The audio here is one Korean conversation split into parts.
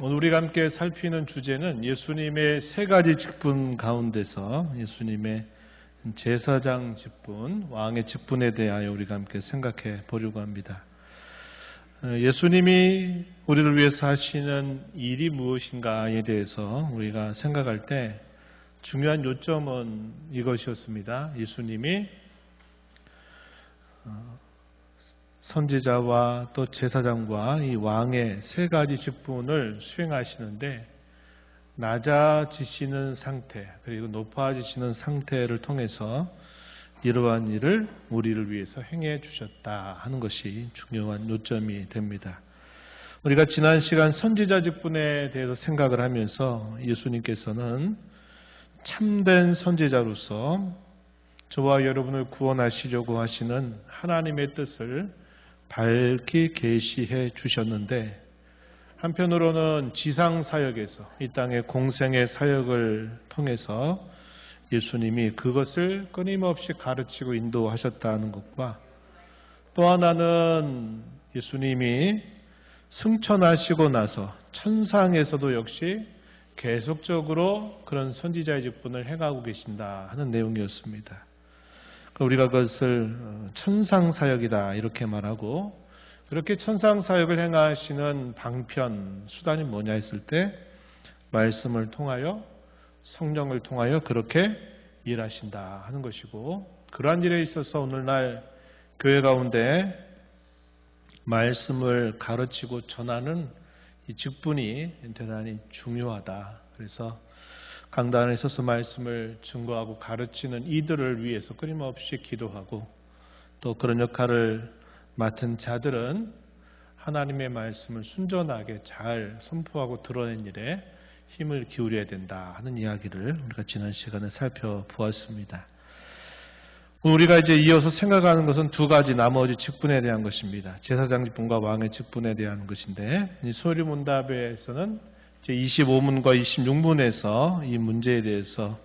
오늘 우리가 함께 살피는 주제는 예수님의 세 가지 직분 가운데서 예수님의 제사장 직분, 왕의 직분에 대하여 우리가 함께 생각해 보려고 합니다. 예수님이 우리를 위해서 하시는 일이 무엇인가에 대해서 우리가 생각할 때 중요한 요점은 이것이었습니다. 예수님이 선지자와 또 제사장과 이 왕의 세 가지 직분을 수행하시는데 낮아지시는 상태 그리고 높아지시는 상태를 통해서 이러한 일을 우리를 위해서 행해 주셨다 하는 것이 중요한 요점이 됩니다. 우리가 지난 시간 선지자 직분에 대해서 생각을 하면서 예수님께서는 참된 선지자로서 저와 여러분을 구원하시려고 하시는 하나님의 뜻을 밝히 계시해 주셨는데 한편으로는 지상 사역에서 이 땅의 공생의 사역을 통해서 예수님이 그것을 끊임없이 가르치고 인도하셨다는 것과 또 하나는 예수님이 승천하시고 나서 천상에서도 역시 계속적으로 그런 선지자의 직분을 행하고 계신다 하는 내용이었습니다. 우리가 그것을 천상사역이다 이렇게 말하고 그렇게 천상사역을 행하시는 방편, 수단이 뭐냐 했을 때 말씀을 통하여 성령을 통하여 그렇게 일하신다 하는 것이고 그러한 일에 있어서 오늘날 교회 가운데 말씀을 가르치고 전하는 이 직분이 대단히 중요하다. 그래서 강단에 서서 말씀을 증거하고 가르치는 이들을 위해서 끊임없이 기도하고 또 그런 역할을 맡은 자들은 하나님의 말씀을 순전하게 잘 선포하고 드러낸 일에 힘을 기울여야 된다 하는 이야기를 우리가 지난 시간에 살펴보았습니다. 우리가 이제 이어서 생각하는 것은 두 가지 나머지 직분에 대한 것입니다. 제사장 직분과 왕의 직분에 대한 것인데 이 소리문답에서는 제25문과 26문에서 이 문제에 대해서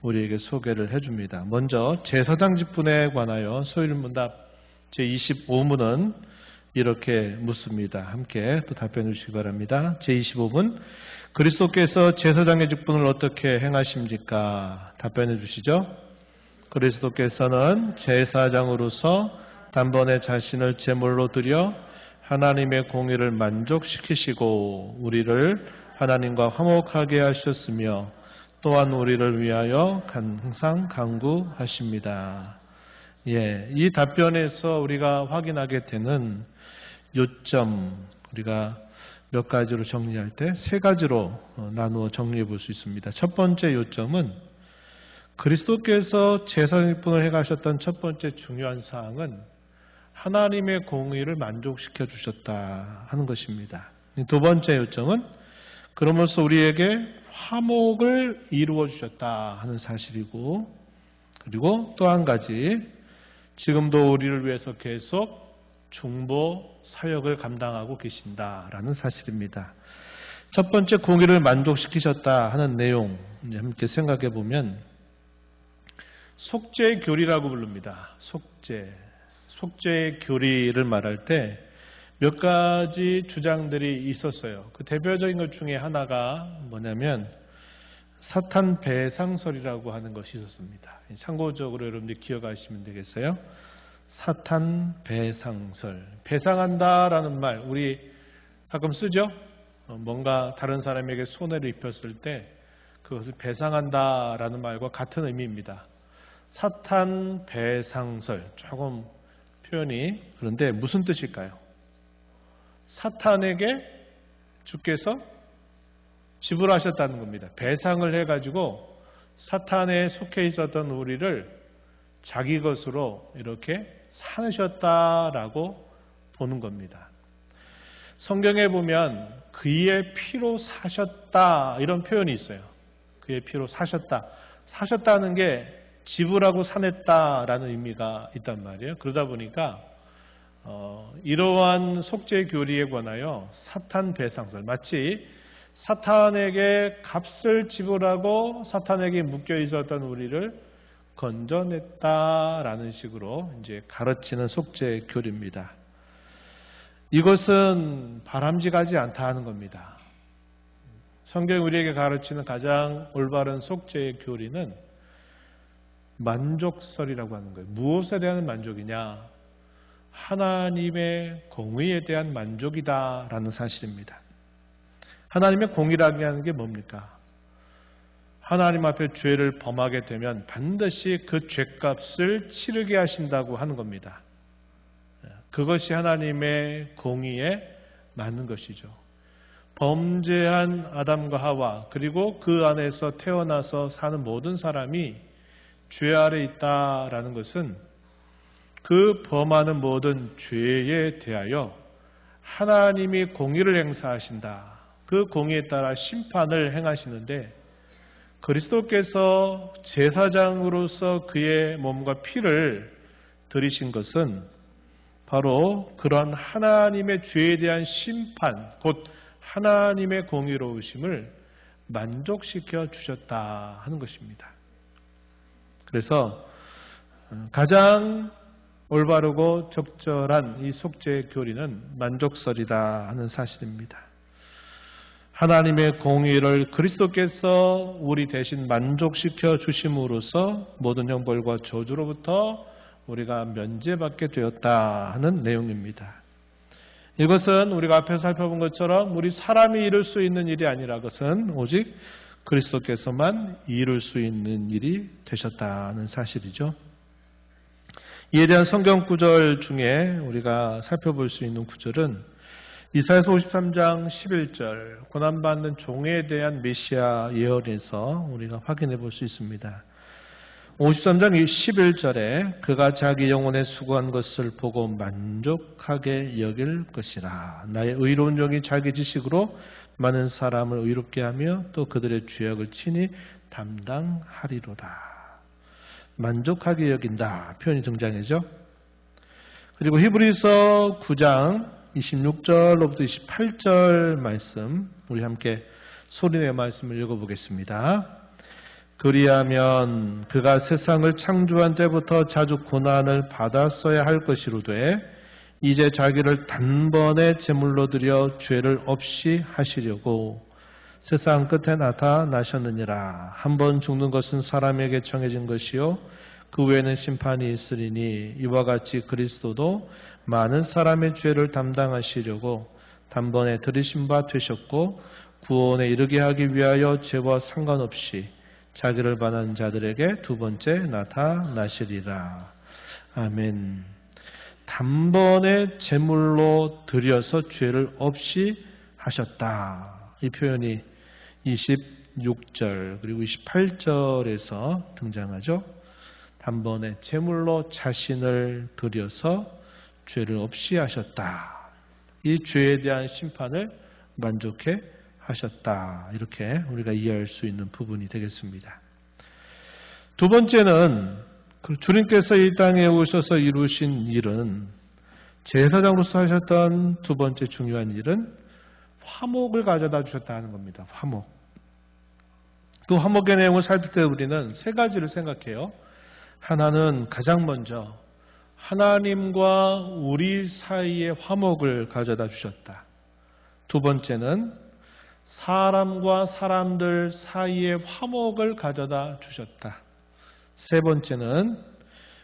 우리에게 소개를 해줍니다. 먼저 제사장 직분에 관하여 소리문답 제25문은 이렇게 묻습니다. 함께 또 답변해 주시기 바랍니다. 제25문 그리스도께서 제사장의 직분을 어떻게 행하십니까? 답변해 주시죠. 그리스도께서는 제사장으로서 단번에 자신을 제물로 드려 하나님의 공의를 만족시키시고 우리를 하나님과 화목하게 하셨으며 또한 우리를 위하여 항상 간구하십니다. 이 답변에서 우리가 확인하게 되는 요점 우리가 몇 가지로 정리할 때 세 가지로 나누어 정리해 볼 수 있습니다. 첫 번째 요점은 그리스도께서 제사장직분을 행하셨던 첫 번째 중요한 사항은 하나님의 공의를 만족시켜 주셨다 하는 것입니다. 두 번째 요점은 그러면서 우리에게 화목을 이루어 주셨다 하는 사실이고 그리고 또 한 가지 지금도 우리를 위해서 계속 중보 사역을 감당하고 계신다라는 사실입니다. 첫 번째 공의를 만족시키셨다 하는 내용 함께 생각해 보면 속죄 교리라고 부릅니다. 속죄 교리를 말할 때 몇 가지 주장들이 있었어요. 그 대표적인 것 중에 하나가 뭐냐면 사탄 배상설이라고 하는 것이 있었습니다. 참고적으로 여러분들이 기억하시면 되겠어요. 사탄 배상설. 배상한다라는 말 우리 가끔 쓰죠. 뭔가 다른 사람에게 손해를 입혔을 때 그것을 배상한다라는 말과 같은 의미입니다. 사탄 배상설. 조금 표현이 그런데 무슨 뜻일까요? 사탄에게 주께서 지불하셨다는 겁니다. 배상을 해가지고 사탄에 속해 있었던 우리를 자기 것으로 이렇게 사으셨다라고 보는 겁니다. 성경에 보면 그의 피로 사셨다 이런 표현이 있어요. 그의 피로 사셨다. 사셨다는 게 지불하고 사냈다라는 의미가 있단 말이에요. 그러다 보니까 이러한 속죄 교리에 관하여 사탄 배상설 마치 사탄에게 값을 지불하고 사탄에게 묶여 있었던 우리를 건져냈다라는 식으로 이제 가르치는 속죄 교리입니다. 이것은 바람직하지 않다 하는 겁니다. 성경이 우리에게 가르치는 가장 올바른 속죄의 교리는 만족설이라고 하는 거예요. 무엇에 대한 만족이냐? 하나님의 공의에 대한 만족이다라는 사실입니다. 하나님의 공의라고 하는 게 뭡니까? 하나님 앞에 죄를 범하게 되면 반드시 그 죄값을 치르게 하신다고 하는 겁니다. 그것이 하나님의 공의에 맞는 것이죠. 범죄한 아담과 하와 그리고 그 안에서 태어나서 사는 모든 사람이 죄 아래 있다라는 것은 그 범하는 모든 죄에 대하여 하나님이 공의를 행사하신다. 그 공의에 따라 심판을 행하시는데 그리스도께서 제사장으로서 그의 몸과 피를 드리신 것은 바로 그런 하나님의 죄에 대한 심판, 곧 하나님의 공의로우심을 만족시켜 주셨다 하는 것입니다. 그래서 가장 올바르고 적절한 이 속죄의 교리는 만족설이다 하는 사실입니다. 하나님의 공의를 그리스도께서 우리 대신 만족시켜 주심으로써 모든 형벌과 저주로부터 우리가 면제받게 되었다 하는 내용입니다. 이것은 우리가 앞에서 살펴본 것처럼 우리 사람이 이룰 수 있는 일이 아니라 그것은 오직 그리스도께서만 이룰 수 있는 일이 되셨다는 사실이죠. 이에 대한 성경 구절 중에 우리가 살펴볼 수 있는 구절은 이사야서 53장 11절 고난받는 종에 대한 메시아 예언에서 우리가 확인해 볼 수 있습니다. 53장 11절에 그가 자기 영혼에 수고한 것을 보고 만족하게 여길 것이라. 나의 의로운 종이 자기 지식으로 많은 사람을 의롭게 하며 또 그들의 죄악을 친히 담당하리로다. 만족하게 여긴다 표현이 등장하죠. 그리고 히브리서 9장 26절로부터 28절 말씀 우리 함께 소리내 말씀을 읽어보겠습니다. 그리하면 그가 세상을 창조한 때부터 자주 고난을 받았어야 할 것이로되 이제 자기를 단번에 제물로 드려 죄를 없이 하시려고 세상 끝에 나타나셨느니라. 한 번 죽는 것은 사람에게 정해진 것이요 그 외에는 심판이 있으리니 이와 같이 그리스도도 많은 사람의 죄를 담당하시려고 단번에 들으신 바 되셨고 구원에 이르게 하기 위하여 죄와 상관없이 자기를 반한 자들에게 두 번째 나타나시리라. 아멘. 단번에 제물로 드려서 죄를 없이 하셨다. 이 표현이 26절 그리고 28절에서 등장하죠. 단번에 제물로 자신을 드려서 죄를 없이 하셨다. 이 죄에 대한 심판을 만족해 하셨다. 이렇게 우리가 이해할 수 있는 부분이 되겠습니다. 두 번째는 주님께서 이 땅에 오셔서 이루신 일은 제사장으로서 하셨던 두 번째 중요한 일은 화목을 가져다 주셨다는 겁니다. 화목. 그 화목의 내용을 살필 때 우리는 세 가지를 생각해요. 하나는 가장 먼저 하나님과 우리 사이의 화목을 가져다 주셨다. 두 번째는 사람과 사람들 사이의 화목을 가져다 주셨다. 세 번째는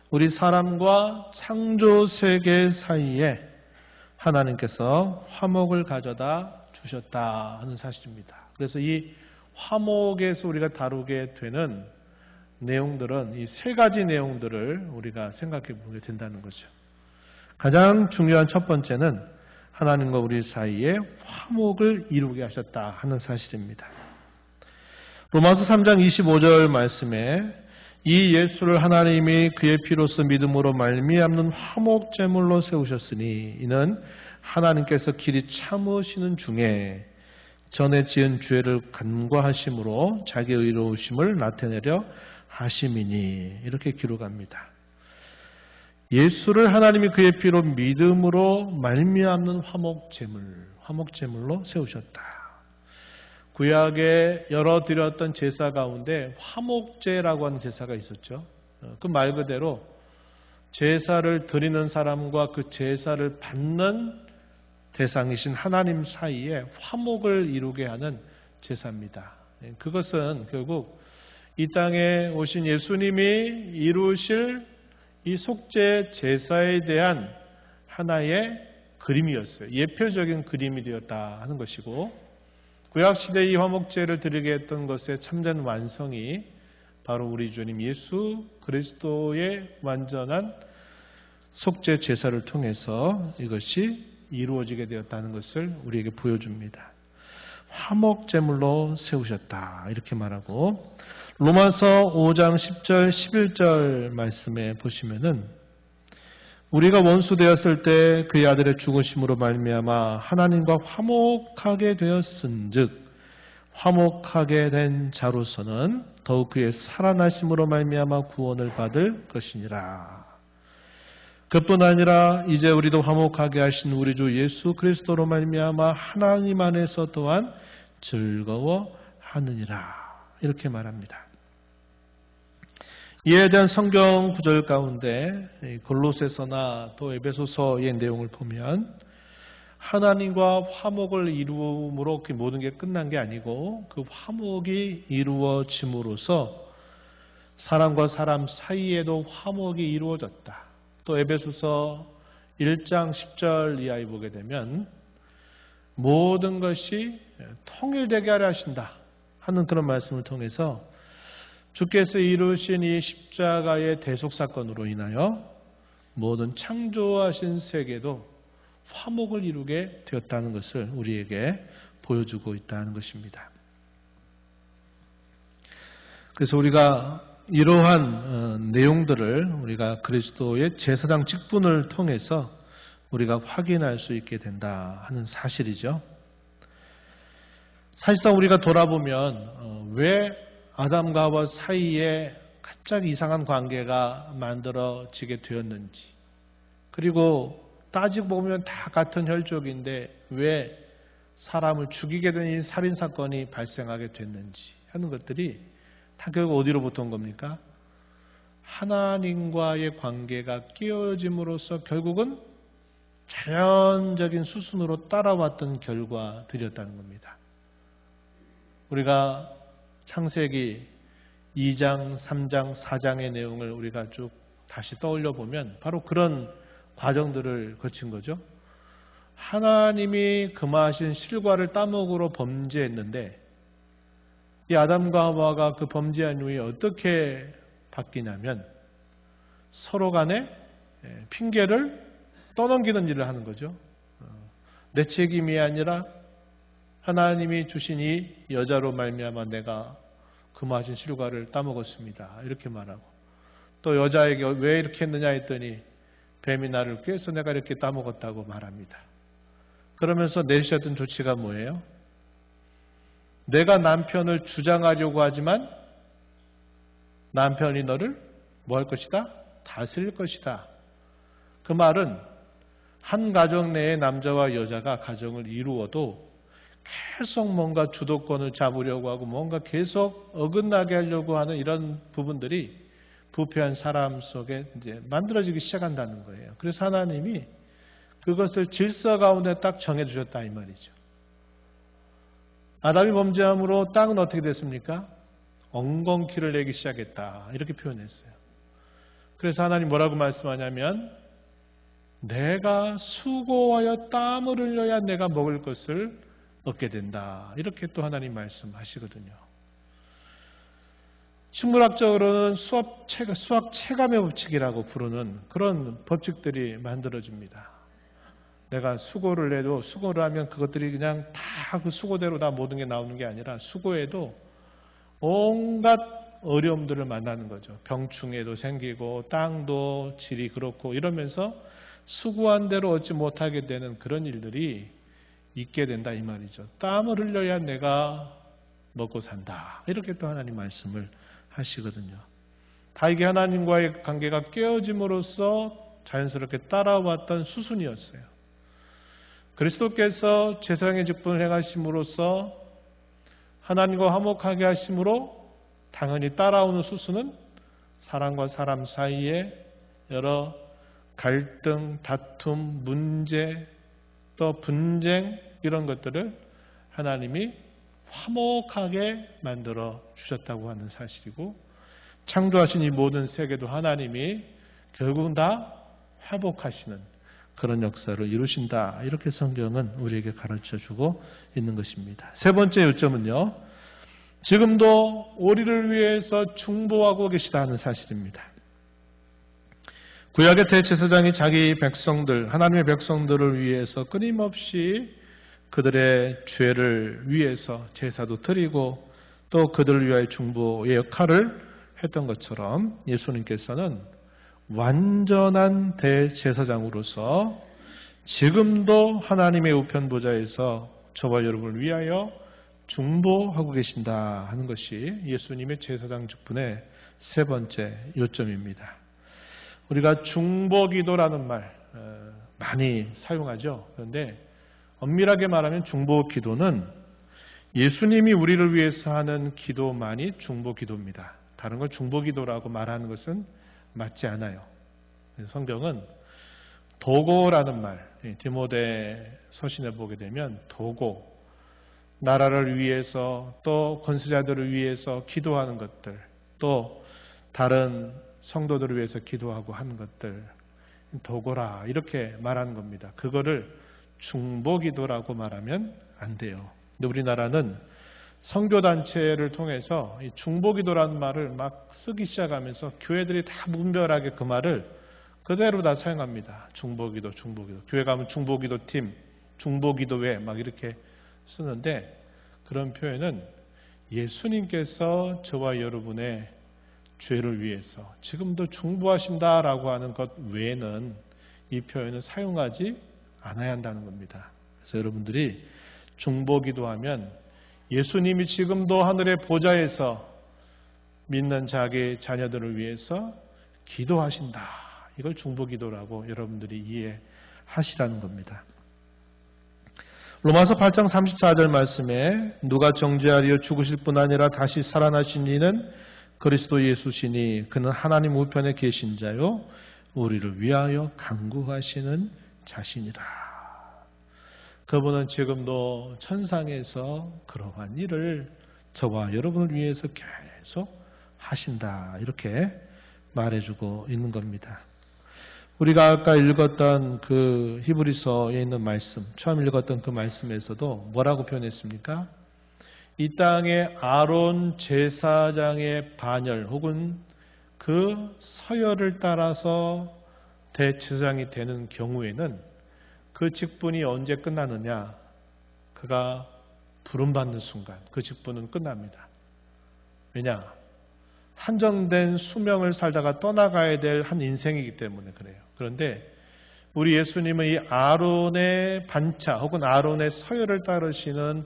우리 사람과 창조 세계 사이에 하나님께서 화목을 가져다 주셨다 하는 사실입니다. 그래서 이 화목에서 우리가 다루게 되는 내용들은 이 세 가지 내용들을 우리가 생각해 보게 된다는 거죠. 가장 중요한 첫 번째는 하나님과 우리 사이에 화목을 이루게 하셨다 하는 사실입니다. 로마서 3장 25절 말씀에 이 예수를 하나님이 그의 피로써 믿음으로 말미암는 화목 제물로 세우셨으니 이는 하나님께서 길이 참으시는 중에 전에 지은 죄를 간과하심으로 자기의 의로우심을 나타내려 하심이니 이렇게 기록합니다. 예수를 하나님이 그의 피로 믿음으로 말미암는 화목 제물로 세우셨다. 구약에 여러 드렸던 제사 가운데 화목제라고 하는 제사가 있었죠. 그 말 그대로 제사를 드리는 사람과 그 제사를 받는 대상이신 하나님 사이에 화목을 이루게 하는 제사입니다. 그것은 결국 이 땅에 오신 예수님이 이루실 이 속죄 제사에 대한 하나의 그림이었어요. 예표적인 그림이 되었다 하는 것이고, 구약시대 이 화목제를 드리게 했던 것의 참된 완성이 바로 우리 주님 예수 그리스도의 완전한 속죄 제사를 통해서 이것이 이루어지게 되었다는 것을 우리에게 보여줍니다. 화목제물로 세우셨다 이렇게 말하고, 로마서 5장 10절 11절 말씀에 보시면은 우리가 원수 되었을 때 그의 아들의 죽으심으로 말미암아 하나님과 화목하게 되었은즉 화목하게 된 자로서는 더욱 그의 살아나심으로 말미암아 구원을 받을 것이니라. 그뿐 아니라 이제 우리도 화목하게 하신 우리 주 예수 그리스도로 말미암아 하나님 안에서 또한 즐거워하느니라 이렇게 말합니다. 이에 대한 성경 구절 가운데 골로새서나 또 에베소서의 내용을 보면 하나님과 화목을 이루므로 그 모든 게 끝난 게 아니고 그 화목이 이루어짐으로써 사람과 사람 사이에도 화목이 이루어졌다. 또 에베소서 1장 10절 이하에 보게 되면 모든 것이 통일되게 하려 하신다 하는 그런 말씀을 통해서 주께서 이루신 이 십자가의 대속사건으로 인하여 모든 창조하신 세계도 화목을 이루게 되었다는 것을 우리에게 보여주고 있다는 것입니다. 그래서 우리가 이러한 내용들을 우리가 그리스도의 제사장 직분을 통해서 우리가 확인할 수 있게 된다 하는 사실이죠. 사실상 우리가 돌아보면 왜 아담과 하와 사이에 갑자기 이상한 관계가 만들어지게 되었는지, 그리고 따지고 보면 다 같은 혈족인데 왜 사람을 죽이게 된 이 살인사건이 발생하게 됐는지 하는 것들이 다 결국 어디로부터 온 겁니까? 하나님과의 관계가 깨어짐으로써 결국은 자연적인 수순으로 따라왔던 결과들이었다는 겁니다. 우리가 창세기 2장, 3장, 4장의 내용을 우리가 쭉 다시 떠올려 보면 바로 그런 과정들을 거친 거죠. 하나님이 금하신 실과를 따먹으로 범죄했는데 이 아담과 하와가 그 범죄한 이후에 어떻게 바뀌냐면 서로 간에 핑계를 떠넘기는 일을 하는 거죠. 내 책임이 아니라 하나님이 주신 이 여자로 말미암아 내가 금하신 실과를 따먹었습니다. 이렇게 말하고, 또 여자에게 왜 이렇게 했느냐 했더니 뱀이 나를 꾀서 내가 이렇게 따먹었다고 말합니다. 그러면서 내리셨던 조치가 뭐예요? 내가 남편을 주장하려고 하지만 남편이 너를 뭐 할 것이다? 다스릴 것이다. 그 말은 한 가정 내의 남자와 여자가 가정을 이루어도 계속 뭔가 주도권을 잡으려고 하고 뭔가 계속 어긋나게 하려고 하는 이런 부분들이 부패한 사람 속에 이제 만들어지기 시작한다는 거예요. 그래서 하나님이 그것을 질서 가운데 딱 정해주셨다 이 말이죠. 아담이 범죄함으로 땅은 어떻게 됐습니까? 엉겅퀴를 내기 시작했다 이렇게 표현했어요. 그래서 하나님 뭐라고 말씀하냐면 내가 수고하여 땀을 흘려야 내가 먹을 것을 얻게 된다. 이렇게 또 하나님 말씀하시거든요. 식물학적으로는 수학 체감의 법칙이라고 부르는 그런 법칙들이 만들어집니다. 내가 수고를 해도 수고를 하면 그것들이 그냥 다 그 수고대로 다 모든 게 나오는 게 아니라 수고해도 온갖 어려움들을 만나는 거죠. 병충해도 생기고 땅도 질이 그렇고 이러면서 수고한 대로 얻지 못하게 되는 그런 일들이 있게 된다 이 말이죠. 땀을 흘려야 내가 먹고 산다. 이렇게 또 하나님 말씀을 하시거든요. 다 이게 하나님과의 관계가 깨어짐으로써 자연스럽게 따라왔던 수순이었어요. 그리스도께서 제사장의 직분을 행하심으로써 하나님과 화목하게 하심으로 당연히 따라오는 수순은 사람과 사람 사이에 여러 갈등, 다툼, 문제, 또 분쟁 이런 것들을 하나님이 화목하게 만들어 주셨다고 하는 사실이고, 창조하신 이 모든 세계도 하나님이 결국은 다 회복하시는 그런 역사를 이루신다. 이렇게 성경은 우리에게 가르쳐주고 있는 것입니다. 세 번째 요점은요, 지금도 우리를 위해서 중보하고 계시다는 사실입니다. 구약의 대제사장이 자기 백성들, 하나님의 백성들을 위해서 끊임없이 그들의 죄를 위해서 제사도 드리고 또 그들을 위하여 중보의 역할을 했던 것처럼 예수님께서는 완전한 대제사장으로서 지금도 하나님의 우편 보좌에서 저와 여러분을 위하여 중보하고 계신다 하는 것이 예수님의 제사장 직분의 세 번째 요점입니다. 우리가 중보기도라는 말 많이 사용하죠. 그런데 엄밀하게 말하면 중보기도는 예수님이 우리를 위해서 하는 기도만이 중보기도입니다. 다른 걸 중보기도라고 말하는 것은 맞지 않아요. 성경은 도고라는 말, 디모데 서신에 보게 되면 도고, 나라를 위해서 또 권세자들을 위해서 기도하는 것들, 또 다른 성도들을 위해서 기도하고 하는 것들, 도고라 이렇게 말하는 겁니다. 그거를 중보기도라고 말하면 안 돼요. 근데 우리나라는 선교단체를 통해서 이 중보기도라는 말을 막 쓰기 시작하면서 교회들이 다 무분별하게 그 말을 그대로 다 사용합니다. 중보기도, 중보기도. 교회 가면 중보기도팀, 중보기도회 막 이렇게 쓰는데, 그런 표현은 예수님께서 저와 여러분의 죄를 위해서 지금도 중보하신다라고 하는 것 외에는 이 표현을 사용하지 않아야 한다는 겁니다. 그래서 여러분들이 중보기도하면 예수님이 지금도 하늘의 보좌에서 믿는 자기 자녀들을 위해서 기도하신다. 이걸 중보기도라고 여러분들이 이해하시라는 겁니다. 로마서 8장 34절 말씀에 누가 정죄하리요 죽으실 뿐 아니라 다시 살아나신 이는 그리스도 예수시니 그는 하나님 우편에 계신 자요 우리를 위하여 간구하시는 자신이라. 그분은 지금도 천상에서 그러한 일을 저와 여러분을 위해서 계속 하신다. 이렇게 말해주고 있는 겁니다. 우리가 아까 읽었던 그 히브리서에 있는 말씀, 처음 읽었던 그 말씀에서도 뭐라고 표현했습니까? 이 땅에 아론 제사장의 반열 혹은 그 서열을 따라서 대제사장이 되는 경우에는 그 직분이 언제 끝나느냐? 그가 부름받는 순간 그 직분은 끝납니다. 왜냐? 한정된 수명을 살다가 떠나가야 될 한 인생이기 때문에 그래요. 그런데 우리 예수님은 이 아론의 반차 혹은 아론의 서열을 따르시는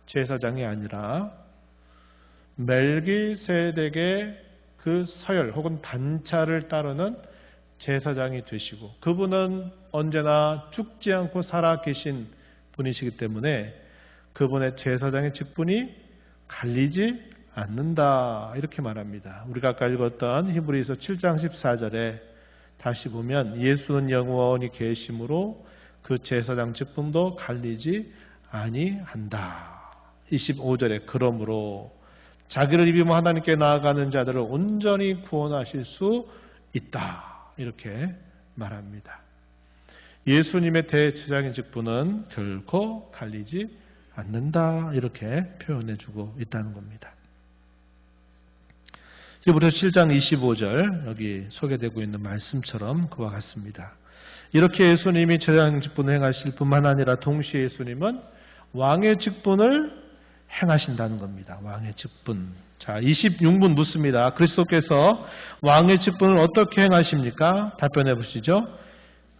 제사장이 아니라 멜기세덱의 그 서열 혹은 반차를 따르는 제사장이 되시고, 그분은 언제나 죽지 않고 살아계신 분이시기 때문에 그분의 제사장의 직분이 갈리지 않는다. 이렇게 말합니다. 우리가 아까 읽었던 히브리서 7장 14절에 다시 보면 예수는 영원히 계심으로 그 제사장 직분도 갈리지 아니한다. 25절에 그러므로 자기를 입으며 하나님께 나아가는 자들을 온전히 구원하실 수 있다. 이렇게 말합니다. 예수님의 대제사장의 직분은 결코 갈리지 않는다. 이렇게 표현해주고 있다는 겁니다. 히브리서 7장 25절 여기 소개되고 있는 말씀처럼 그와 같습니다. 이렇게 예수님이 제사장 직분을 행하실 뿐만 아니라 동시에 예수님은 왕의 직분을 행하신다는 겁니다. 왕의 직분. 자, 26분 묻습니다. 그리스도께서 왕의 직분을 어떻게 행하십니까? 답변해 보시죠.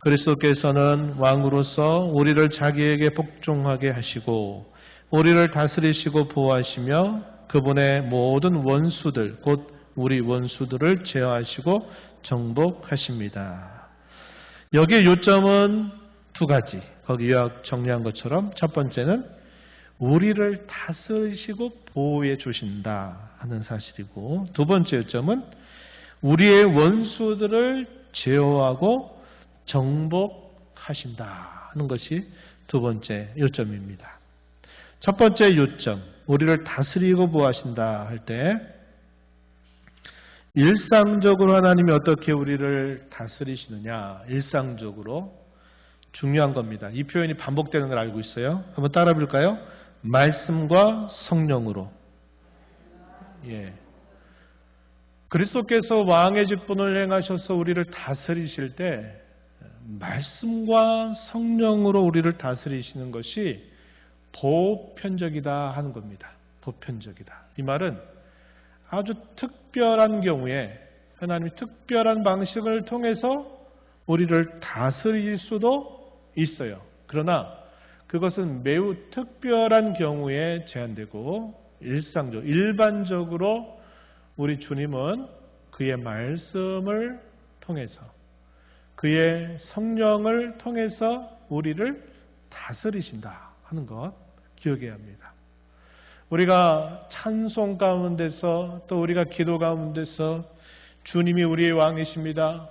그리스도께서는 왕으로서 우리를 자기에게 복종하게 하시고 우리를 다스리시고 보호하시며 그분의 모든 원수들 곧 우리 원수들을 제어하시고 정복하십니다. 여기에 요점은 두 가지. 거기 요약 정리한 것처럼 첫 번째는 우리를 다스리시고 보호해 주신다 하는 사실이고, 두 번째 요점은 우리의 원수들을 제어하고 정복하신다 하는 것이 두 번째 요점입니다. 첫 번째 요점, 우리를 다스리고 보호하신다 할 때 일상적으로 하나님이 어떻게 우리를 다스리시느냐, 일상적으로 중요한 겁니다. 이 표현이 반복되는 걸 알고 있어요. 한번 따라 볼까요? 말씀과 성령으로. 예. 그리스도께서 왕의 직분을 행하셔서 우리를 다스리실 때 말씀과 성령으로 우리를 다스리시는 것이 보편적이다 하는 겁니다. 보편적이다. 이 말은 아주 특별한 경우에 하나님이 특별한 방식을 통해서 우리를 다스릴 수도 있어요. 그러나 그것은 매우 특별한 경우에 제한되고 일반적으로 우리 주님은 그의 말씀을 통해서 그의 성령을 통해서 우리를 다스리신다 하는 것 기억해야 합니다. 우리가 찬송 가운데서 또 우리가 기도 가운데서 주님이 우리의 왕이십니다.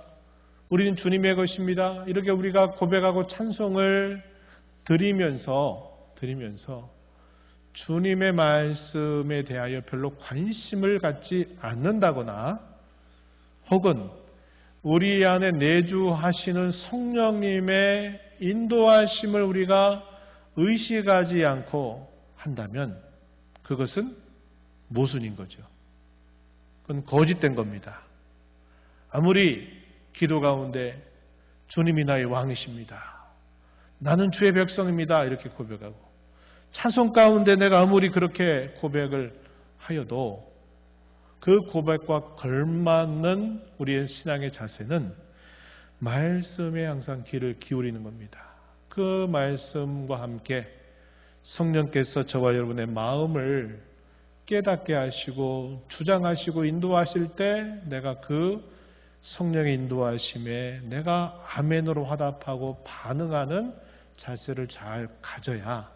우리는 주님의 것입니다. 이렇게 우리가 고백하고 찬송을 드리면서 주님의 말씀에 대하여 별로 관심을 갖지 않는다거나 혹은 우리 안에 내주하시는 성령님의 인도하심을 우리가 의식하지 않고 한다면 그것은 모순인 거죠. 그건 거짓된 겁니다. 아무리 기도 가운데 주님이 나의 왕이십니다. 나는 주의 백성입니다. 이렇게 고백하고 찬송 가운데 내가 아무리 그렇게 고백을 하여도 그 고백과 걸맞는 우리의 신앙의 자세는 말씀에 항상 귀를 기울이는 겁니다. 그 말씀과 함께 성령께서 저와 여러분의 마음을 깨닫게 하시고 주장하시고 인도하실 때 내가 그 성령의 인도하심에 내가 아멘으로 화답하고 반응하는 자세를 잘 가져야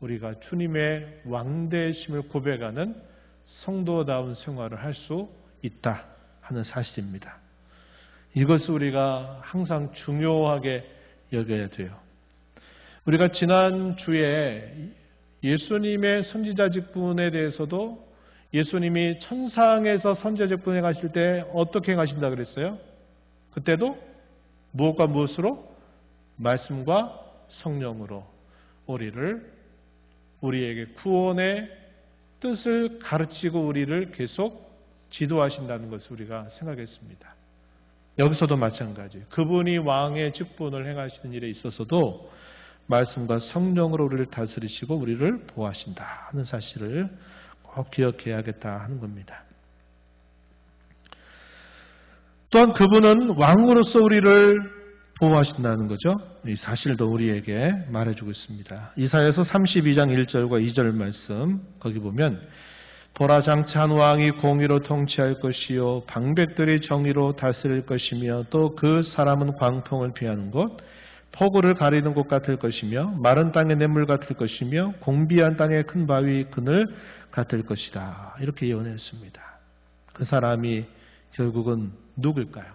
우리가 주님의 왕되심을 고백하는 성도다운 생활을 할 수 있다 하는 사실입니다. 이것을 우리가 항상 중요하게 여겨야 돼요. 우리가 지난 주에 예수님의 선지자 직분에 대해서도 예수님이 천상에서 선지자 직분에 가실 때 어떻게 가신다 그랬어요? 그때도 무엇과 무엇으로? 말씀과 성령으로 우리에게 구원의 뜻을 가르치고 우리를 계속 지도하신다는 것을 우리가 생각했습니다. 여기서도 마찬가지. 그분이 왕의 직분을 행하시는 일에 있어서도 말씀과 성령으로 우리를 다스리시고 우리를 보호하신다 하는 사실을 꼭 기억해야겠다 하는 겁니다. 또한 그분은 왕으로서 우리를 보호하신다는 거죠. 이 사실도 우리에게 말해주고 있습니다. 이사야서 32장 1절과 2절 말씀 거기 보면 보라 장차 한 왕이 공의로 통치할 것이요 방백들이 정의로 다스릴 것이며 또 그 사람은 광풍을 피하는 곳 폭우를 가리는 곳 같을 것이며 마른 땅의 냇물 같을 것이며 공비한 땅의 큰 바위 그늘 같을 것이다. 이렇게 예언했습니다. 그 사람이 결국은 누굴까요?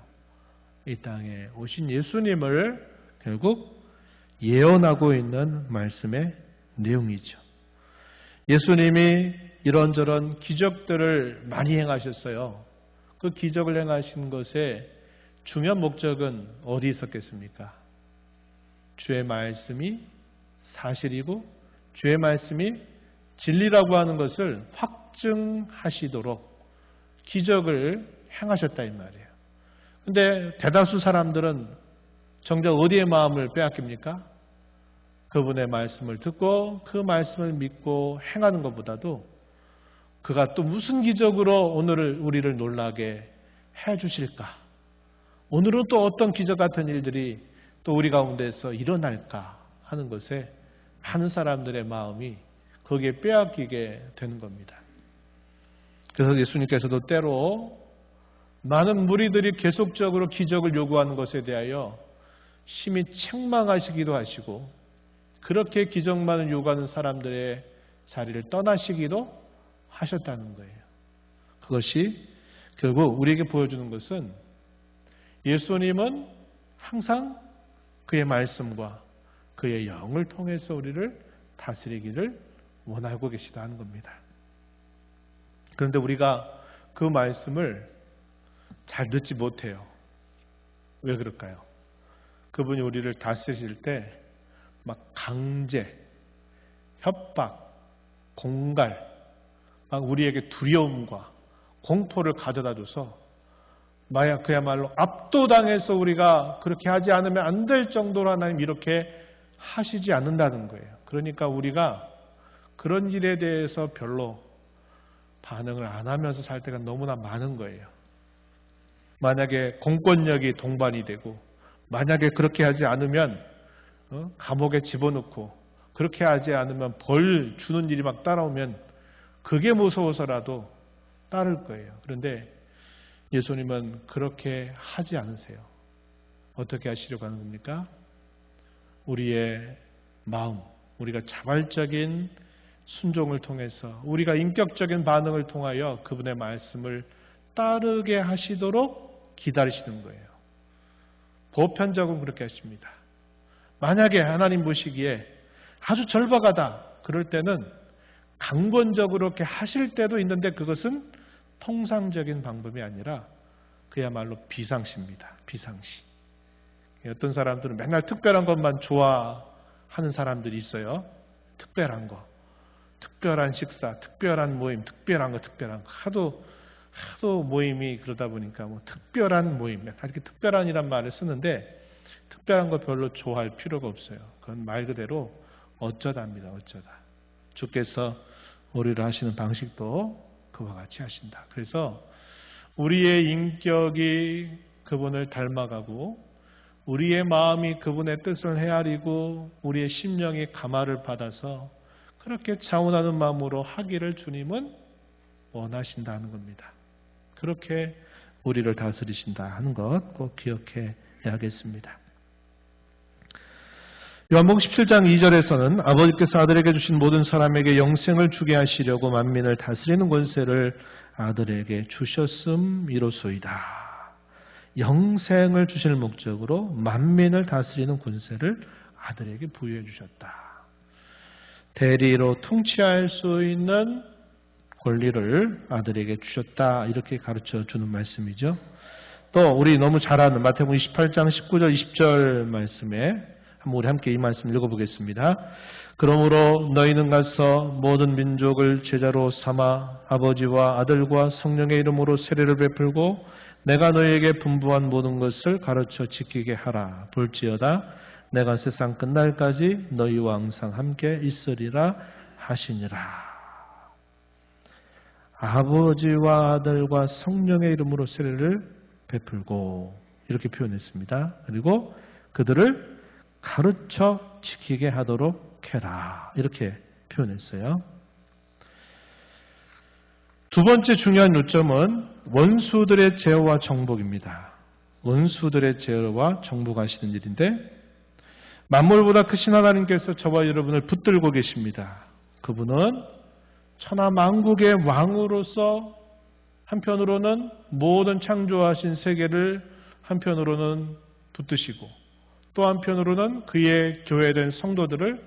이 땅에 오신 예수님을 결국 예언하고 있는 말씀의 내용이죠. 예수님이 이런저런 기적들을 많이 행하셨어요. 그 기적을 행하신 것의 중요한 목적은 어디 있었겠습니까? 주의 말씀이 사실이고 주의 말씀이 진리라고 하는 것을 확증하시도록 기적을 행하셨다 이 말이에요. 근데 대다수 사람들은 정작 어디에 마음을 빼앗깁니까? 그분의 말씀을 듣고 그 말씀을 믿고 행하는 것보다도 그가 또 무슨 기적으로 오늘을 우리를 놀라게 해주실까? 오늘은 또 어떤 기적 같은 일들이 또 우리 가운데서 일어날까 하는 것에 많은 사람들의 마음이 거기에 빼앗기게 되는 겁니다. 그래서 예수님께서도 때로 많은 무리들이 계속적으로 기적을 요구하는 것에 대하여 심히 책망하시기도 하시고 그렇게 기적만을 요구하는 사람들의 자리를 떠나시기도 하셨다는 거예요. 그것이 결국 우리에게 보여주는 것은 예수님은 항상 그의 말씀과 그의 영을 통해서 우리를 다스리기를 원하고 계시다 하는 겁니다. 그런데 우리가 그 말씀을 잘 듣지 못해요. 왜 그럴까요? 그분이 우리를 다스리실 때 막 강제, 협박, 공갈, 막 우리에게 두려움과 공포를 가져다 줘서 그야말로 압도당해서 우리가 그렇게 하지 않으면 안 될 정도로 하나님 이렇게 하시지 않는다는 거예요. 그러니까 우리가 그런 일에 대해서 별로 반응을 안 하면서 살 때가 너무나 많은 거예요. 만약에 공권력이 동반이 되고 만약에 그렇게 하지 않으면 감옥에 집어넣고 그렇게 하지 않으면 벌 주는 일이 막 따라오면 그게 무서워서라도 따를 거예요. 그런데 예수님은 그렇게 하지 않으세요. 어떻게 하시려고 하는 겁니까? 우리의 마음, 우리가 자발적인 순종을 통해서 우리가 인격적인 반응을 통하여 그분의 말씀을 따르게 하시도록 기다리시는 거예요. 보편적으로 그렇게 하십니다. 만약에 하나님 보시기에 아주 절박하다 그럴 때는 강권적으로 그렇게 하실 때도 있는데 그것은 통상적인 방법이 아니라 그야말로 비상시입니다. 비상시. 어떤 사람들은 맨날 특별한 것만 좋아하는 사람들이 있어요. 특별한 거. 특별한 식사, 특별한 모임, 특별한 거. 하도 모임이 그러다 보니까 뭐 특별한 모임, 이렇게 특별한이란 말을 쓰는데 특별한 거 별로 좋아할 필요가 없어요. 그건 말 그대로 어쩌다입니다. 어쩌다. 주께서 우리를 하시는 방식도 그와 같이 하신다. 그래서 우리의 인격이 그분을 닮아가고 우리의 마음이 그분의 뜻을 헤아리고 우리의 심령이 감화를 받아서 그렇게 자원하는 마음으로 하기를 주님은 원하신다는 겁니다. 그렇게 우리를 다스리신다 하는 것 꼭 기억해야겠습니다. 요한복음 17장 2절에서는 아버지께서 아들에게 주신 모든 사람에게 영생을 주게 하시려고 만민을 다스리는 권세를 아들에게 주셨음이로소이다. 영생을 주실 목적으로 만민을 다스리는 권세를 아들에게 부여해 주셨다. 대리로 통치할 수 있는 권리를 아들에게 주셨다. 이렇게 가르쳐 주는 말씀이죠. 또 우리 너무 잘 아는 마태복음 28장 19절 20절 말씀에 우리 함께 이 말씀 읽어보겠습니다. 그러므로 너희는 가서 모든 민족을 제자로 삼아 아버지와 아들과 성령의 이름으로 세례를 베풀고 내가 너희에게 분부한 모든 것을 가르쳐 지키게 하라. 볼지어다 내가 세상 끝날까지 너희와 항상 함께 있으리라 하시니라. 아버지와 아들과 성령의 이름으로 세례를 베풀고 이렇게 표현했습니다. 그리고 그들을 가르쳐 지키게 하도록 해라. 이렇게 표현했어요. 두 번째 중요한 요점은 원수들의 제어와 정복입니다. 원수들의 제어와 정복하시는 일인데 만물보다 크신 하나님께서 저와 여러분을 붙들고 계십니다. 그분은 천하 만국의 왕으로서 한편으로는 모든 창조하신 세계를 한편으로는 붙드시고 또 한편으로는 그의 교회된 성도들을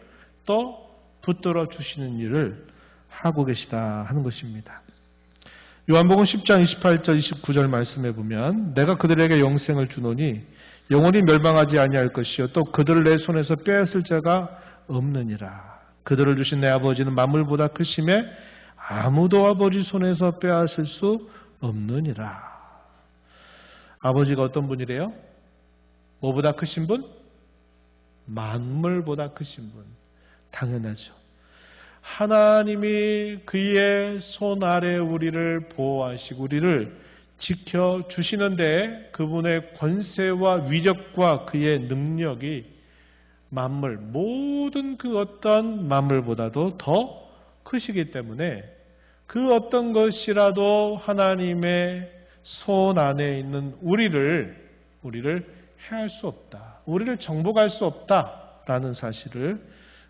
또 붙들어 주시는 일을 하고 계시다 하는 것입니다. 요한복음 10장 28절 29절 말씀해 보면 내가 그들에게 영생을 주노니 영원히 멸망하지 아니할 것이요 또 그들을 내 손에서 빼앗을 자가 없느니라. 그들을 주신 내 아버지는 만물보다 크심에 아무도 아버지 손에서 빼앗을 수 없느니라. 아버지가 어떤 분이래요? 뭐보다 크신 분? 만물보다 크신 분. 당연하죠. 하나님이 그의 손 아래 우리를 보호하시고 우리를 지켜주시는데 그분의 권세와 위력과 그의 능력이 만물, 모든 그 어떤 만물보다도 더 크시기 때문에 그 어떤 것이라도 하나님의 손 안에 있는 우리를 해할 수 없다. 우리를 정복할 수 없다라는 사실을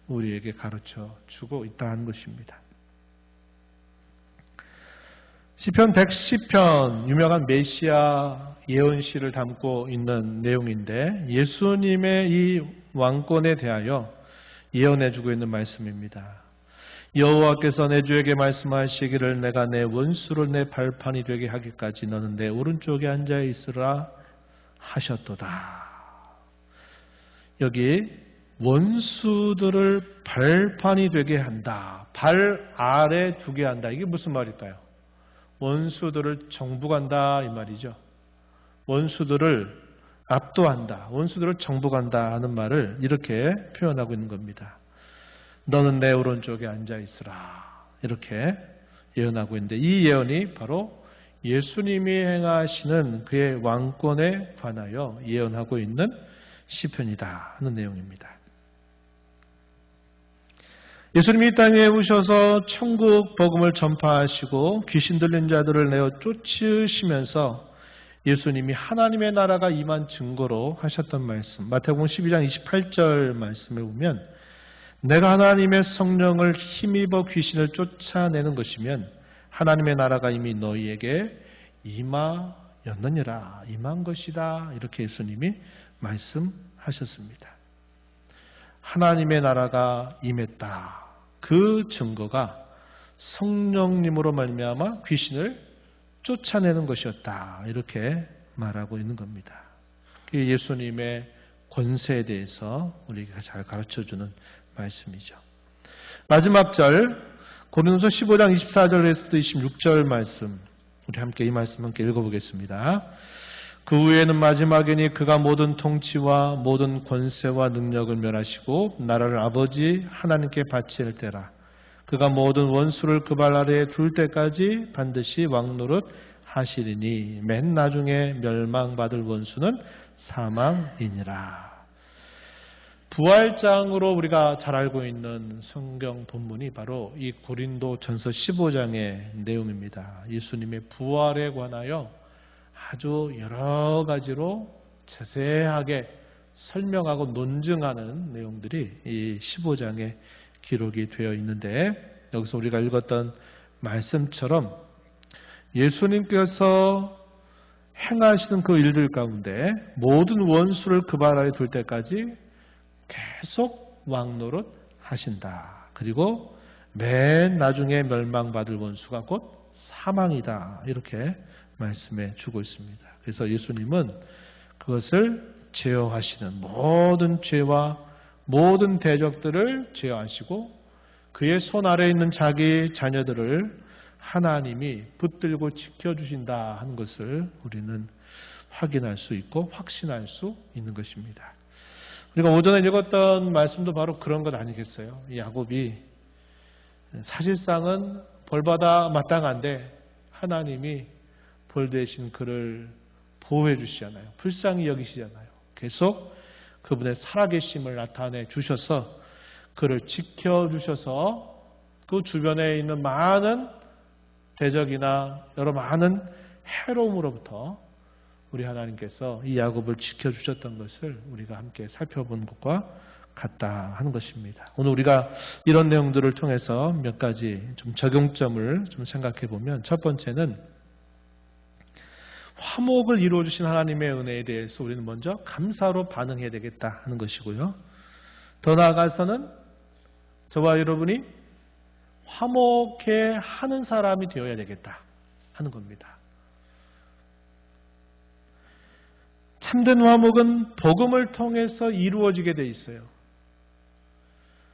우리에게 가르쳐 주고 있다는 것입니다. 시편 110편 유명한 메시아 예언시를 담고 있는 내용인데 예수님의 이 왕권에 대하여 예언해 주고 있는 말씀입니다. 여호와께서 내 주에게 말씀하시기를 내가 내 원수를 내 발판이 되게 하기까지 너는 내 오른쪽에 앉아 있으라 하셨도다. 여기 원수들을 발판이 되게 한다. 발 아래 두게 한다. 이게 무슨 말일까요? 원수들을 정복한다 이 말이죠. 원수들을 압도한다. 원수들을 정복한다 하는 말을 이렇게 표현하고 있는 겁니다. 너는 내 오른쪽에 앉아 있으라. 이렇게 예언하고 있는데 이 예언이 바로 예수님이 행하시는 그의 왕권에 관하여 예언하고 있는 시편이다 하는 내용입니다. 예수님이 이 땅에 오셔서 천국 복음을 전파하시고 귀신 들린 자들을 내어 쫓으시면서 예수님이 하나님의 나라가 임한 증거로 하셨던 말씀, 마태복음 12장 28절 말씀에 보면 내가 하나님의 성령을 힘입어 귀신을 쫓아내는 것이면 하나님의 나라가 이미 너희에게 임하였느니라, 임한 것이다, 이렇게 예수님이 말씀하셨습니다. 하나님의 나라가 임했다. 그 증거가 성령님으로 말미암아 귀신을 쫓아내는 것이었다. 이렇게 말하고 있는 겁니다. 예수님의 권세에 대해서 우리가 잘 가르쳐주는 말씀이죠. 마지막 절 고린도서 15장 24절에서 26절 말씀, 우리 함께 이 말씀 함께 읽어보겠습니다. 그 후에는 마지막이니 그가 모든 통치와 모든 권세와 능력을 멸하시고 나라를 아버지 하나님께 바칠 때라. 그가 모든 원수를 그 발 아래에 둘 때까지 반드시 왕노릇 하시리니 맨 나중에 멸망받을 원수는 사망이니라. 부활장으로 우리가 잘 알고 있는 성경 본문이 바로 이 고린도전서 15장의 내용입니다. 예수님의 부활에 관하여 아주 여러 가지로 자세하게 설명하고 논증하는 내용들이 이 15장에 기록이 되어 있는데, 여기서 우리가 읽었던 말씀처럼 예수님께서 행하시는 그 일들 가운데 모든 원수를 그 발 아래 둘 때까지 계속 왕노릇 하신다. 그리고 맨 나중에 멸망받을 원수가 곧 사망이다. 이렇게 말씀해 주고 있습니다. 그래서 예수님은 그것을 제어하시는 모든 죄와 모든 대적들을 제어하시고 그의 손 아래에 있는 자기 자녀들을 하나님이 붙들고 지켜주신다 하는 것을 우리는 확인할 수 있고 확신할 수 있는 것입니다. 우리가 오전에 읽었던 말씀도 바로 그런 것 아니겠어요? 야곱이 사실상은 벌받아 마땅한데 하나님이 벌 대신 그를 보호해 주시잖아요. 불쌍히 여기시잖아요. 계속 그분의 살아계심을 나타내 주셔서 그를 지켜주셔서 그 주변에 있는 많은 대적이나 여러 많은 해로움으로부터 우리 하나님께서 이 야곱을 지켜주셨던 것을 우리가 함께 살펴본 것과 같다 하는 것입니다. 오늘 우리가 이런 내용들을 통해서 몇 가지 좀 적용점을 좀 생각해 보면, 첫 번째는 화목을 이루어주신 하나님의 은혜에 대해서 우리는 먼저 감사로 반응해야 되겠다 하는 것이고요. 더 나아가서는 저와 여러분이 화목해 하는 사람이 되어야 되겠다 하는 겁니다. 참된 화목은 복음을 통해서 이루어지게 돼 있어요.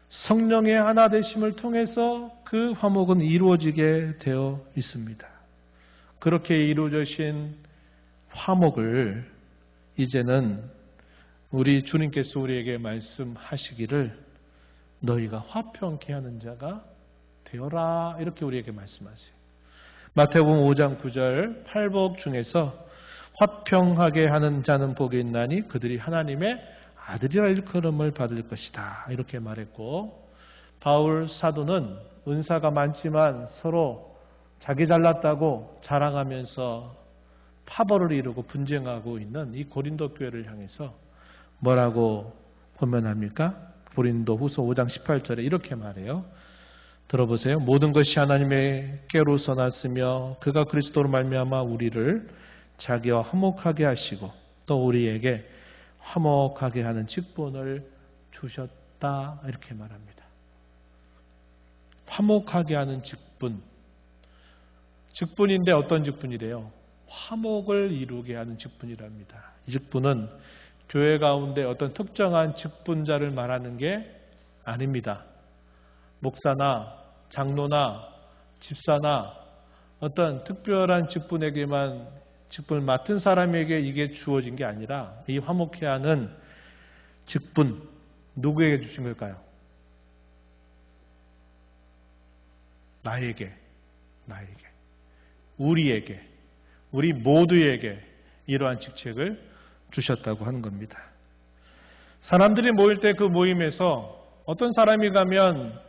성령의 하나 되심을 통해서 그 화목은 이루어지게 되어 있습니다. 그렇게 이루어진 화목을 이제는 우리 주님께서 우리에게 말씀하시기를 너희가 화평케 하는 자가 되어라, 이렇게 우리에게 말씀하세요. 마태복음 5장 9절 팔복 중에서 화평하게 하는 자는 복이 있나니 그들이 하나님의 아들이라 일컬음을 받을 것이다, 이렇게 말했고, 바울 사도는 은사가 많지만 서로 자기 잘났다고 자랑하면서 파벌을 이루고 분쟁하고 있는 이 고린도 교회를 향해서 뭐라고 권면합니까? 고린도 후서 5장 18절에 이렇게 말해요. 들어보세요. 모든 것이 하나님께로서 났으며 그가 그리스도로 말미암아 우리를 자기와 화목하게 하시고 또 우리에게 화목하게 하는 직분을 주셨다, 이렇게 말합니다. 화목하게 하는 직분. 직분인데 어떤 직분이래요? 화목을 이루게 하는 직분이랍니다. 이 직분은 교회 가운데 어떤 특정한 직분자를 말하는 게 아닙니다. 목사나 장로나 집사나 어떤 특별한 직분에게만 직분을 맡은 사람에게 이게 주어진 게 아니라 이 화목해 하는 직분 누구에게 주신 걸까요? 나에게, 우리에게, 우리 모두에게 이러한 직책을 주셨다고 하는 겁니다. 사람들이 모일 때 그 모임에서 어떤 사람이 가면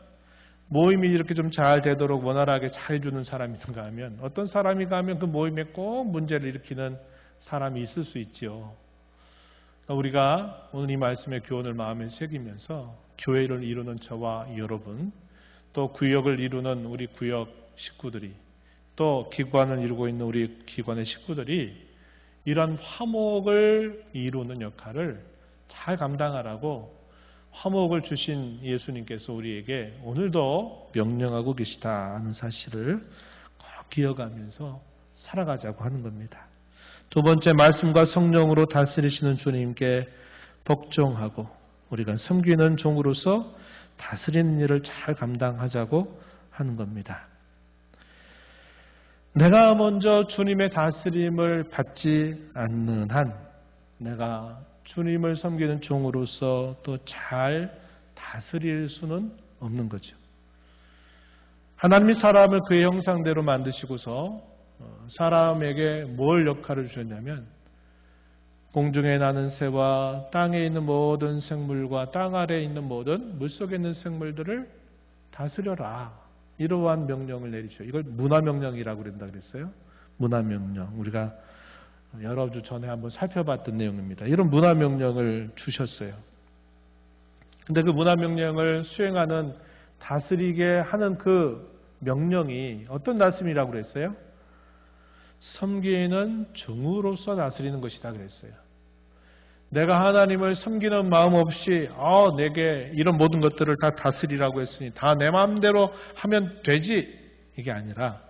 모임이 이렇게 좀 잘 되도록 원활하게 잘 해주는 사람이 있는가 하면 어떤 사람이 가면 그 모임에 꼭 문제를 일으키는 사람이 있을 수 있지요. 우리가 오늘 이 말씀의 교훈을 마음에 새기면서 교회를 이루는 저와 여러분, 또 구역을 이루는 우리 구역 식구들이, 또 기관을 이루고 있는 우리 기관의 식구들이 이런 화목을 이루는 역할을 잘 감당하라고 화목을 주신 예수님께서 우리에게 오늘도 명령하고 계시다 하는 사실을 꼭 기억하면서 살아가자고 하는 겁니다. 두 번째, 말씀과 성령으로 다스리시는 주님께 복종하고 우리가 섬기는 종으로서 다스리는 일을 잘 감당하자고 하는 겁니다. 내가 먼저 주님의 다스림을 받지 않는 한 내가 주님을 섬기는 종으로서 또 잘 다스릴 수는 없는 거죠. 하나님이 사람을 그의 형상대로 만드시고서 사람에게 뭘 역할을 주셨냐면 공중에 나는 새와 땅에 있는 모든 생물과 땅 아래에 있는 모든 물속에 있는 생물들을 다스려라. 이러한 명령을 내리죠. 이걸 문화명령이라고 그런다 그랬어요. 문화명령. 우리가 여러 주 전에 한번 살펴봤던 내용입니다. 이런 문화명령을 주셨어요. 근데 그 문화명령을 수행하는 다스리게 하는 그 명령이 어떤 다스림이라고 그랬어요? 섬기는 종으로서 다스리는 것이다 그랬어요. 내가 하나님을 섬기는 마음 없이 내게 이런 모든 것들을 다 다스리라고 했으니 다 내 마음대로 하면 되지 이게 아니라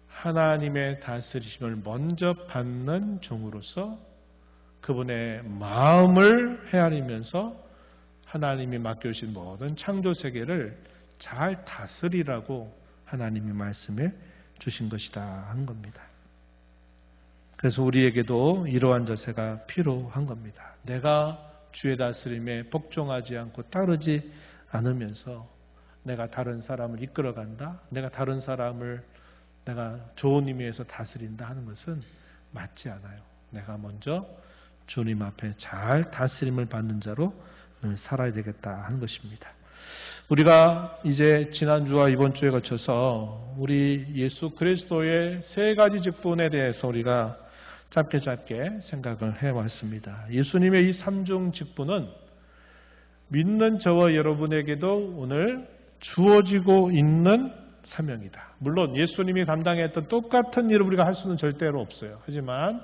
하나님의 다스리심을 먼저 받는 종으로서 그분의 마음을 헤아리면서 하나님이 맡겨주신 모든 창조 세계를 잘 다스리라고 하나님이 말씀해 주신 것이다 하는 겁니다. 그래서 우리에게도 이러한 자세가 필요한 겁니다. 내가 주의 다스림에 복종하지 않고 따르지 않으면서 내가 다른 사람을 이끌어간다, 내가 다른 사람을 내가 좋은 의미에서 다스린다 하는 것은 맞지 않아요. 내가 먼저 주님 앞에 잘 다스림을 받는 자로 살아야 되겠다 하는 것입니다. 우리가 이제 지난주와 이번 주에 거쳐서 우리 예수 그리스도의 세 가지 직분에 대해서 우리가 짧게 생각을 해왔습니다. 예수님의 이 삼중 직분은 믿는 저와 여러분에게도 오늘 주어지고 있는 사명이다. 물론 예수님이 감당했던 똑같은 일을 우리가 할 수는 절대로 없어요. 하지만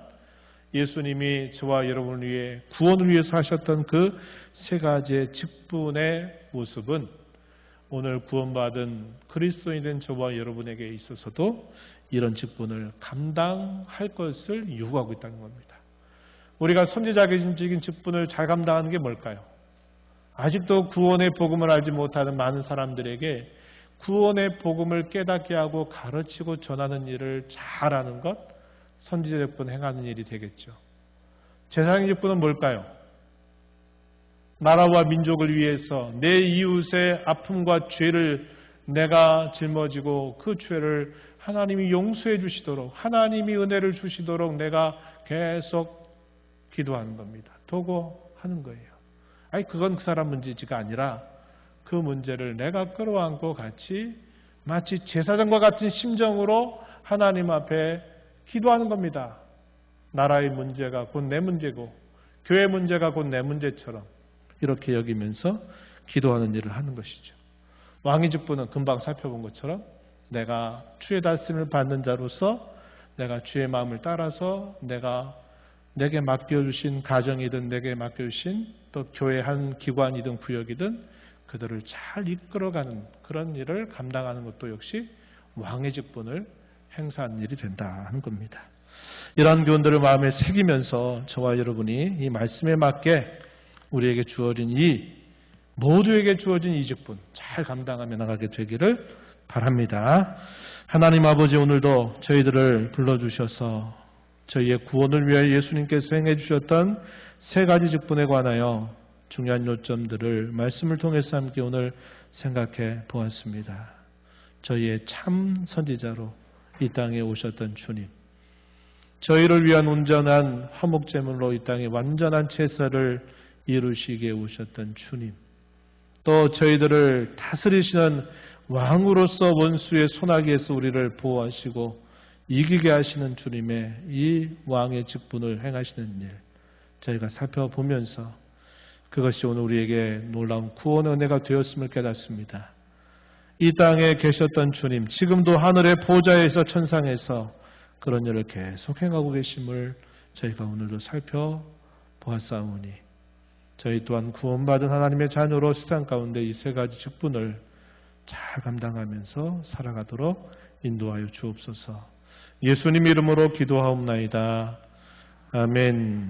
예수님이 저와 여러분을 위해 구원을 위해서 하셨던 그 세 가지의 직분의 모습은 오늘 구원받은 그리스도인이 된 저와 여러분에게 있어서도 이런 직분을 감당할 것을 요구하고 있다는 겁니다. 우리가 선지자적인 직분을 잘 감당하는 게 뭘까요? 아직도 구원의 복음을 알지 못하는 많은 사람들에게 구원의 복음을 깨닫게 하고 가르치고 전하는 일을 잘하는 것, 선지자 직분 행하는 일이 되겠죠. 제사장 직분은 뭘까요? 나라와 민족을 위해서 내 이웃의 아픔과 죄를 내가 짊어지고 그 죄를 하나님이 용서해 주시도록, 하나님이 은혜를 주시도록 내가 계속 기도하는 겁니다. 도구하는 거예요. 그건 그 사람 문제지가 아니라 그 문제를 내가 끌어안고 같이 마치 제사장과 같은 심정으로 하나님 앞에 기도하는 겁니다. 나라의 문제가 곧 내 문제고 교회 문제가 곧 내 문제처럼 이렇게 여기면서 기도하는 일을 하는 것이죠. 왕의 직분은 금방 살펴본 것처럼 내가 주의 다스림을 받는 자로서 내가 주의 마음을 따라서 내게 맡겨주신 가정이든 내게 맡겨주신 또 교회 한 기관이든 구역이든 그들을 잘 이끌어가는 그런 일을 감당하는 것도 역시 왕의 직분을 행사하는 일이 된다 하는 겁니다. 이러한 교훈들을 마음에 새기면서 저와 여러분이 이 말씀에 맞게 우리에게 주어진 모두에게 주어진 이 직분 잘 감당하며 나가게 되기를 바랍니다. 하나님 아버지, 오늘도 저희들을 불러주셔서 저희의 구원을 위하여 예수님께서 행해 주셨던 세 가지 직분에 관하여 중요한 요점들을 말씀을 통해서 함께 오늘 생각해 보았습니다. 저희의 참 선지자로 이 땅에 오셨던 주님, 저희를 위한 온전한 화목제물로 이 땅에 완전한 제사를 이루시기에 오셨던 주님, 또 저희들을 다스리시는 왕으로서 원수의 손아귀에서 우리를 보호하시고 이기게 하시는 주님의 이 왕의 직분을 행하시는 일, 저희가 살펴보면서 그것이 오늘 우리에게 놀라운 구원의 은혜가 되었음을 깨닫습니다. 이 땅에 계셨던 주님, 지금도 하늘의 보좌에서 천상에서 그런 일을 계속 행하고 계심을 저희가 오늘도 살펴보았사오니 저희 또한 구원받은 하나님의 자녀로 세상 가운데 이 세 가지 직분을 잘 감당하면서 살아가도록 인도하여 주옵소서. 예수님 이름으로 기도하옵나이다. 아멘.